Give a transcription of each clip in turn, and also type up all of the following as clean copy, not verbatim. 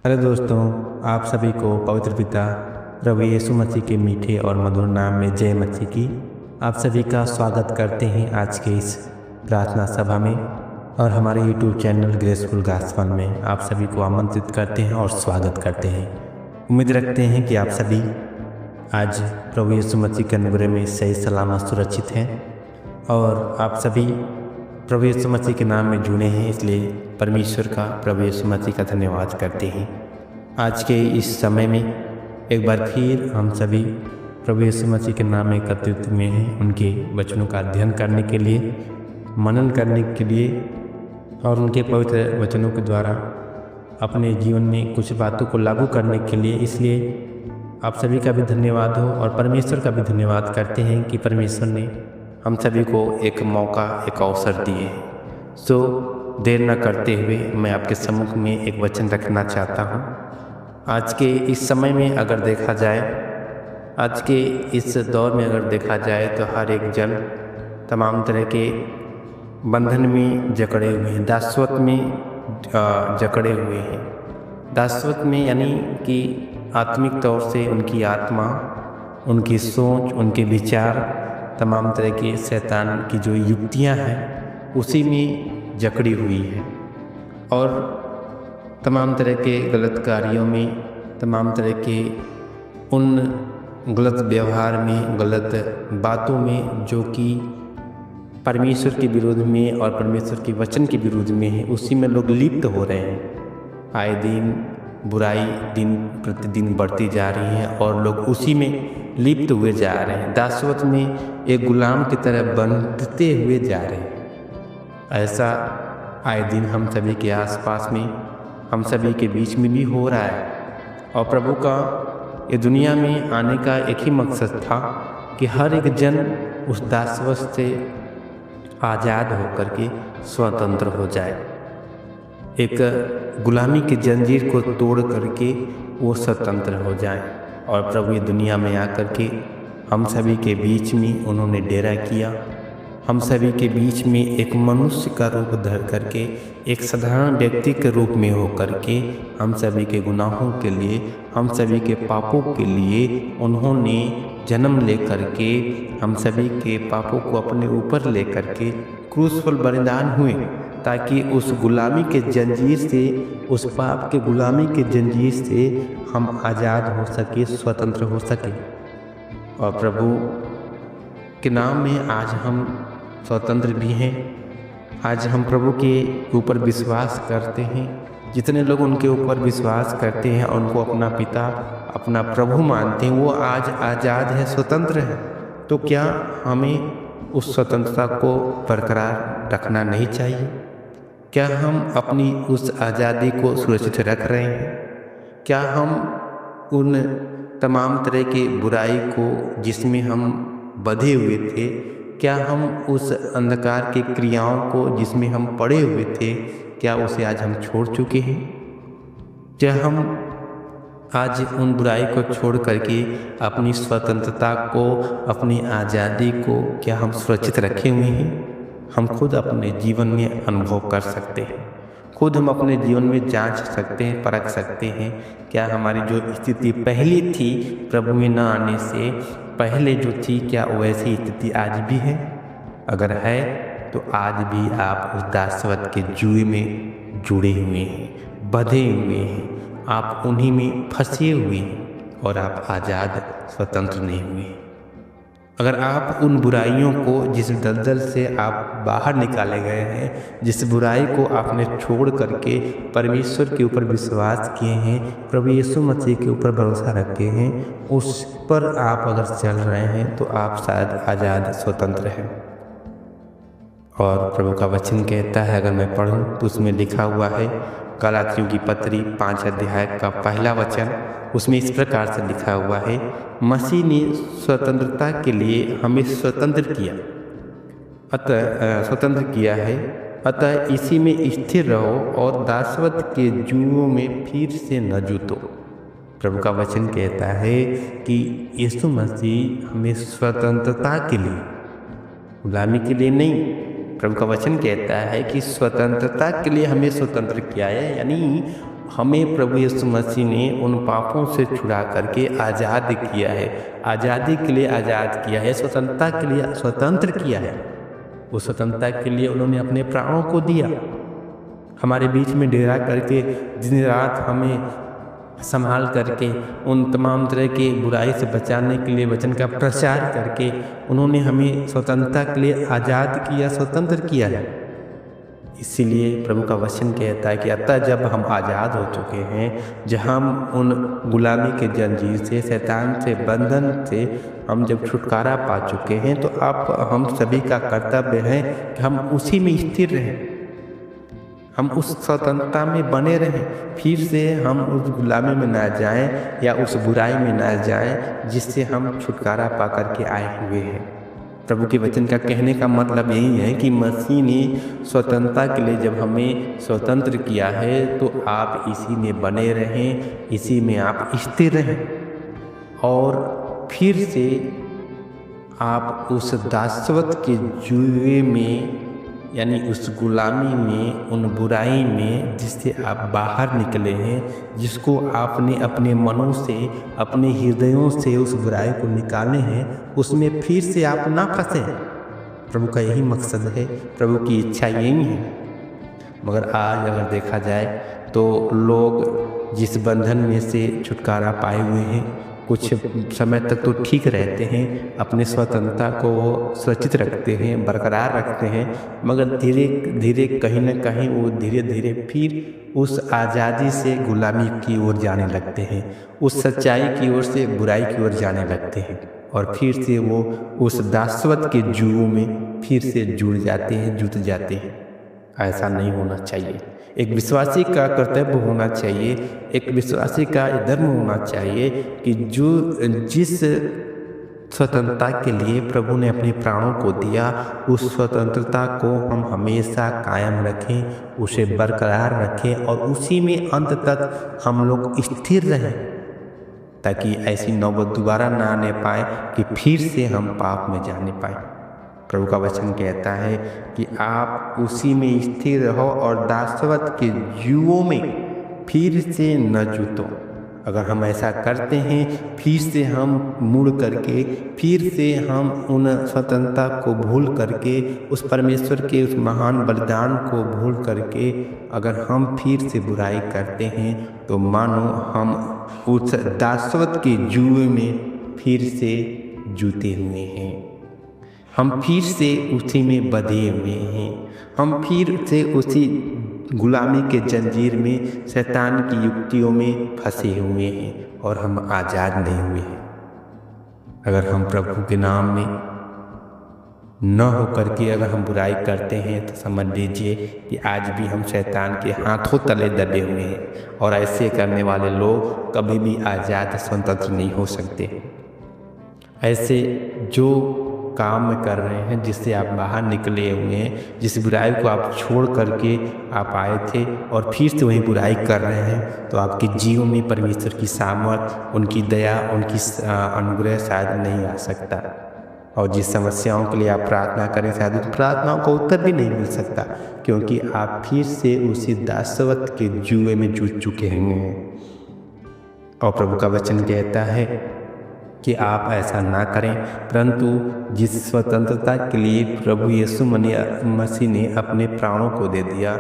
Hello दोस्तों, आप सभी को पवित्र पिता प्रभु यीशु मसीह के मीठे और मधुर नाम में जय मसीह की। आप सभी का स्वागत करते हैं आज के इस प्रार्थना सभा में और हमारे यूट्यूब चैनल ग्रेसफुल गॉस्पेल में आप सभी को आमंत्रित करते हैं और स्वागत करते हैं। उम्मीद रखते हैं कि आप सभी आज प्रभु यीशु मसीह के अनुग्रह में सही सलामत सुरक्षित हैं और आप सभी प्रभु यीशु मसीह के नाम में जुड़े हैं, इसलिए परमेश्वर का प्रभु यीशु मसीह का धन्यवाद करते हैं। आज के इस समय में एक बार फिर हम सभी प्रभु यीशु मसीह के नाम में एकत्रित हुए हैं, उनके वचनों का अध्ययन करने के लिए, मनन करने के लिए और उनके पवित्र वचनों के द्वारा अपने जीवन में कुछ बातों को लागू करने के लिए। इसलिए आप सभी का भी धन्यवाद हो और परमेश्वर का भी धन्यवाद करते हैं कि परमेश्वर ने हम सभी को एक मौका, एक अवसर दिए। सो देर न करते हुए मैं आपके सम्मुख में एक वचन रखना चाहता हूँ। आज के इस समय में अगर देखा जाए, आज के इस दौर में अगर देखा जाए तो हर एक जन तमाम तरह के बंधन में जकड़े हुए हैं, दासत्व में जकड़े हुए हैं। दासत्व में यानी कि आत्मिक तौर से उनकी आत्मा, उनकी सोच, उनके विचार तमाम तरह के शैतान की जो युक्तियां हैं उसी में जकड़ी हुई है और तमाम तरह के गलत कार्यों में, तमाम तरह के उन गलत व्यवहार में, गलत बातों में जो कि परमेश्वर के विरोध में और परमेश्वर के वचन के विरोध में है, उसी में लोग लिप्त हो रहे हैं। आए दिन बुराई दिन प्रतिदिन बढ़ती जा रही है और लोग उसी में लिप्त हुए जा रहे हैं, दासवत में एक गुलाम की तरह बनते हुए जा रहे हैं। ऐसा आए दिन हम सभी के आसपास में, हम सभी के बीच में भी हो रहा है। और प्रभु का ये दुनिया में आने का एक ही मकसद था कि हर एक जन उस दासवत से आज़ाद होकर के स्वतंत्र हो जाए, एक गुलामी की जंजीर को तोड़ करके वो स्वतंत्र हो जाए। और प्रभु ये दुनिया में आकर के हम सभी के बीच में उन्होंने डेरा किया, हम सभी के बीच में एक मनुष्य का रूप धर करके, एक साधारण व्यक्ति के रूप में हो करके हम सभी के गुनाहों के लिए, हम सभी के पापों के लिए उन्होंने जन्म ले करके हम सभी के पापों को अपने ऊपर ले करके क्रूस पर बलिदान हुए, ताकि उस गुलामी के जंजीर से, उस पाप के गुलामी के जंजीर से हम आज़ाद हो सके, स्वतंत्र हो सके। और प्रभु के नाम में आज हम स्वतंत्र भी हैं। आज हम प्रभु के ऊपर विश्वास करते हैं। जितने लोग उनके ऊपर विश्वास करते हैं और उनको अपना पिता, अपना प्रभु मानते हैं, वो आज आज़ाद है, स्वतंत्र है। तो क्या हमें उस स्वतंत्रता को बरकरार रखना नहीं चाहिए? क्या हम अपनी उस आज़ादी को सुरक्षित रख रहे हैं? क्या हम उन तमाम तरह की बुराई को जिसमें हम बंधे हुए थे, क्या हम उस अंधकार की क्रियाओं को जिसमें हम पड़े हुए थे, क्या उसे आज हम छोड़ चुके हैं? क्या हम आज उन बुराई को छोड़ करके अपनी स्वतंत्रता को, अपनी आज़ादी को क्या हम सुरक्षित रखे हुए हैं? हम खुद अपने जीवन में अनुभव कर सकते हैं, खुद हम अपने जीवन में जांच सकते हैं, परख सकते हैं क्या हमारी जो स्थिति पहले थी प्रभु में न आने से पहले जो थी, क्या वैसी स्थिति आज भी है? अगर है तो आज भी आप उस दासवत के जुए में जुड़े हुए हैं, बंधे हुए हैं, आप उन्हीं में फंसे हुए हैं और आप आज़ाद, स्वतंत्र नहीं हुए। अगर आप उन बुराइयों को, जिस दलदल से आप बाहर निकाले गए हैं, जिस बुराई को आपने छोड़ करके परमेश्वर के ऊपर विश्वास किए हैं, प्रभु यीशु मसीह के ऊपर भरोसा रखे हैं, उस पर आप अगर चल रहे हैं तो आप शायद आज़ाद, स्वतंत्र हैं। और प्रभु का वचन कहता है, अगर मैं पढ़ूं तो उसमें लिखा हुआ है, गलातियों की पत्री 5 अध्याय का पहला वचन, उसमें इस प्रकार से लिखा हुआ है, मसीह ने स्वतंत्रता के लिए हमें स्वतंत्र किया है, अतः इसी में स्थिर रहो और दासवत के जुओं में फिर से न जूतो। प्रभु का वचन कहता है कि यीशु मसीह हमें स्वतंत्रता के लिए, गुलामी के लिए नहीं, प्रभु का वचन कहता है कि स्वतंत्रता के लिए हमें स्वतंत्र किया है, यानी हमें प्रभु यीशु मसीह ने उन पापों से छुड़ा करके आज़ाद किया है, आज़ादी के लिए आज़ाद किया है, स्वतंत्रता के लिए स्वतंत्र किया है। उस स्वतंत्रता के लिए उन्होंने अपने प्राणों को दिया, हमारे बीच में डेरा करके दिन रात हमें संभाल करके उन तमाम तरह की बुराई से बचाने के लिए वचन का प्रचार करके उन्होंने हमें स्वतंत्रता के लिए आज़ाद किया, स्वतंत्र किया है। इसीलिए प्रभु का वचन कहता है कि अतः जब हम आज़ाद हो चुके हैं, जहाँ हम उन गुलामी के जंजीर से, शैतान से, बंधन से हम जब छुटकारा पा चुके हैं, तो आप हम सभी का कर्तव्य है कि हम उसी में स्थिर रहें, हम उस स्वतंत्रता में बने रहें, फिर से हम उस गुलामी में ना जाएं या उस बुराई में ना जाएं जिससे हम छुटकारा पा करके आए हुए हैं। प्रभु के वचन का कहने का मतलब यही है कि मसीह ने स्वतंत्रता के लिए जब हमें स्वतंत्र किया है, तो आप इसी में बने रहें, इसी में आप स्थिर रहें और फिर से आप उस दासत्व के जुए में, यानी उस गुलामी में, उन बुराई में जिससे आप बाहर निकले हैं, जिसको आपने अपने मनों से, अपने हृदयों से उस बुराई को निकाले हैं, उसमें फिर से आप ना फंसे। प्रभु का यही मकसद है, प्रभु की इच्छा यही है। मगर आज अगर देखा जाए तो लोग जिस बंधन में से छुटकारा पाए हुए हैं, कुछ समय तक तो ठीक रहते हैं, अपने स्वतंत्रता को वो सुरक्षित रखते हैं, बरकरार रखते हैं, मगर धीरे धीरे कहीं ना कहीं वो धीरे धीरे फिर उस आज़ादी से गुलामी की ओर जाने लगते हैं, उस सच्चाई की ओर से बुराई की ओर जाने लगते हैं और फिर से वो उस दासत्व के जुओं में फिर से जुड़ जाते हैं, जुट जाते हैं। ऐसा नहीं होना चाहिए। एक विश्वासी का कर्तव्य होना चाहिए, एक विश्वासी का धर्म होना चाहिए कि जिस स्वतंत्रता के लिए प्रभु ने अपने प्राणों को दिया, उस स्वतंत्रता को हम हमेशा कायम रखें, उसे बरकरार रखें और उसी में अंत तक हम लोग स्थिर रहें, ताकि ऐसी नौबत दोबारा ना आने पाए कि फिर से हम पाप में जाने पाए। प्रभु का वचन कहता है कि आप उसी में स्थिर रहो और दासत्व के जुओं में फिर से न जूतो। अगर हम ऐसा करते हैं, फिर से हम मुड़ करके, फिर से हम उन स्वतंत्रता को भूल करके, उस परमेश्वर के उस महान बलिदान को भूल करके अगर हम फिर से बुराई करते हैं, तो मानो हम उस दासत्व के जुए में फिर से जूते हुए हैं, हम फिर से उसी में बंधे हुए हैं, हम फिर से उसी गुलामी के जंजीर में, शैतान की युक्तियों में फंसे हुए हैं और हम आज़ाद नहीं हुए हैं। अगर हम प्रभु के नाम में न हो करके अगर हम बुराई करते हैं, तो समझ लीजिए कि आज भी हम शैतान के हाथों तले दबे हुए हैं और ऐसे करने वाले लोग कभी भी आज़ाद स्वतंत्र नहीं हो सकते। ऐसे जो काम कर रहे हैं, जिससे आप बाहर निकले हुए हैं, जिस बुराई को आप छोड़ करके आप आए थे और फिर से वही बुराई कर रहे हैं, तो आपके जीवन में परमेश्वर की सामर्थ, उनकी दया, उनकी अनुग्रह शायद नहीं आ सकता। और जिस समस्याओं के लिए आप प्रार्थना करें, शायद उस प्रार्थनाओं का उत्तर भी नहीं मिल सकता, क्योंकि आप फिर से उसी दासत्व के जुए में जूझ चुके हैं। और प्रभु का वचन कहता है कि आप ऐसा ना करें, परंतु जिस स्वतंत्रता के लिए प्रभु यीशु मसीह ने अपने प्राणों को दे दिया,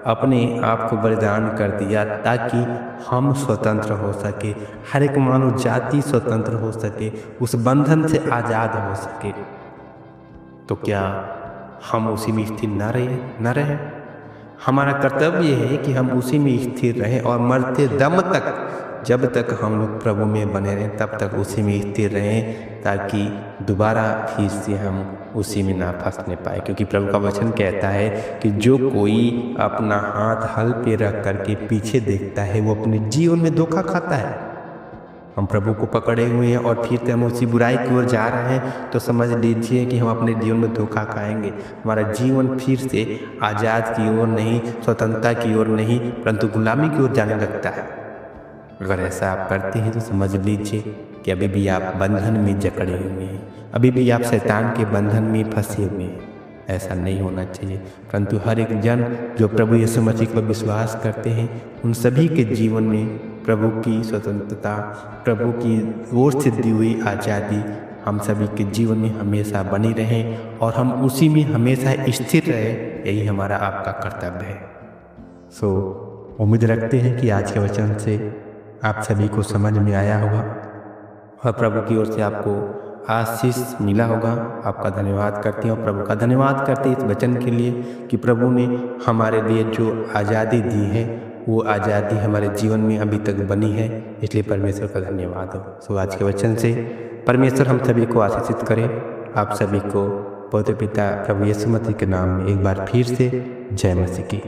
अपने आप को बलिदान कर दिया, ताकि हम स्वतंत्र हो सके, हर एक मानव जाति स्वतंत्र हो सके, उस बंधन से आज़ाद हो सके। तो क्या हम उसी में स्थिर न रहे? हमारा कर्तव्य है कि हम उसी में स्थिर रहें और मरते दम तक, जब तक हम लोग प्रभु में बने रहें, तब तक उसी में स्थिर रहें, ताकि दोबारा फिर से हम उसी में ना फंसने पाए। क्योंकि प्रभु का वचन कहता है कि जो कोई अपना हाथ हल पे रख करके पीछे देखता है, वो अपने जीवन में धोखा खाता है। हम प्रभु को पकड़े हुए हैं और फिर से हम उसी बुराई की ओर जा रहे हैं, तो समझ लीजिए कि हम अपने जीवन में धोखा खाएंगे। हमारा जीवन फिर से आज़ाद की ओर नहीं, स्वतंत्रता की ओर नहीं, परंतु गुलामी की ओर जाने लगता है। अगर ऐसा आप करते हैं, तो समझ लीजिए कि अभी भी आप बंधन में जकड़े हुए हैं, अभी भी आप शैतान के बंधन में फंसे हुए हैं। ऐसा नहीं होना चाहिए, परंतु हर एक जन जो प्रभु यीशु मसीह पर विश्वास करते हैं उन सभी के जीवन में प्रभु की स्वतंत्रता, प्रभु की ओर से दी हुई आज़ादी हम सभी के जीवन में हमेशा बनी रहें और हम उसी में हमेशा स्थिर रहे, यही हमारा आपका कर्तव्य है। उम्मीद रखते हैं कि आज के वचन से आप सभी को समझ में आया होगा और प्रभु की ओर से आपको आशीष मिला होगा। आपका धन्यवाद करते हैं और प्रभु का धन्यवाद करते हैं इस वचन के लिए कि प्रभु ने हमारे लिए जो आज़ादी दी है वो आज़ादी हमारे जीवन में अभी तक बनी है, इसलिए परमेश्वर का धन्यवाद हो। आज के वचन से परमेश्वर हम सभी को आशीषित करें। आप सभी को पवित्र पिता प्रभु यीशु मसीह के नाम में एक बार फिर से जय मसीह की।